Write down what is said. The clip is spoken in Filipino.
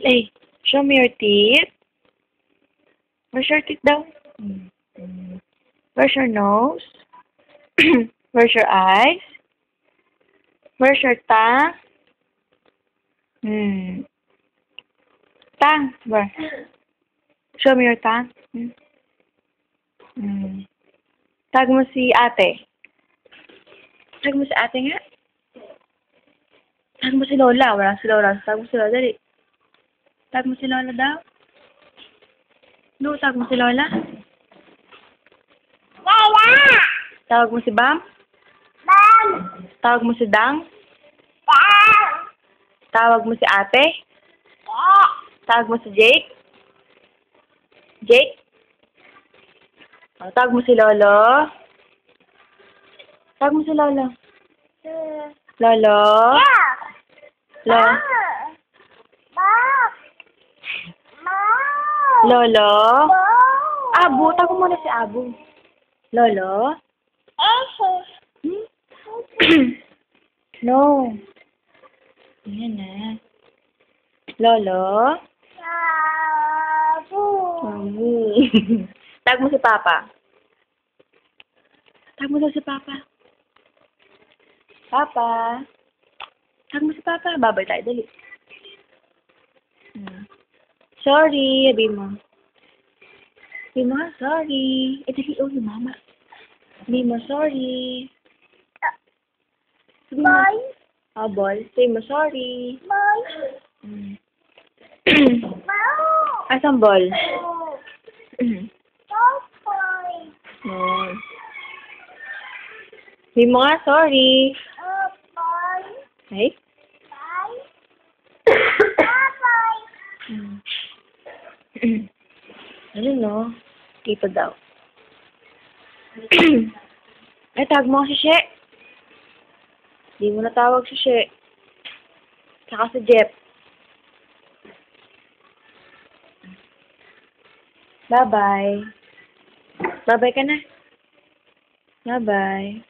Hey, show me your teeth. Where's your teeth daw? Where's your nose? Where's your eyes? Where's your tongue? Tongue. Where? Show me your tongue. Tag mo si ate. Tag mo si ate nga. Tag mo si Lola. Wala si Lola. Tag mo si Lola. Dali. Tag mo si Lola daw. No, tag mo si Lola. Lola! Tawag mo si Bam. Bam! Tawag mo si Dang. Bam! Tawag mo si ate. Eh! Tawag mo si Jake. Jake. Tawag mo si Lolo. Tawag mo si Lolo. Lolo. Yeah! Lo. Bam! Bam! Lolo. Bam! Abu. Tawag mo muna si Abu. Lolo. No. Ayan na. Lolo. Abu! Abu. Tawag mo si Papa. Tawag mo daw si Papa. Papa. Tawag mo si Papa. Babay tayo. Dali. Sorry. Sabi mo. Sabi mo, sorry. Dali. Oh, yung mama. Sabi mo, sorry. Sabi mo. Boy! Ball. Sabi mo, sorry. Boy! Boy! Asang ball? Boy! Sabi mo nga, sorry. Boy! Ay? Boy! Boy! Ano no? Dito daw. Ay, tawag mo si She. Hindi mo natawag si She. Saka si Jeff. Bye-bye. Bye-bye ka na. Bye-bye.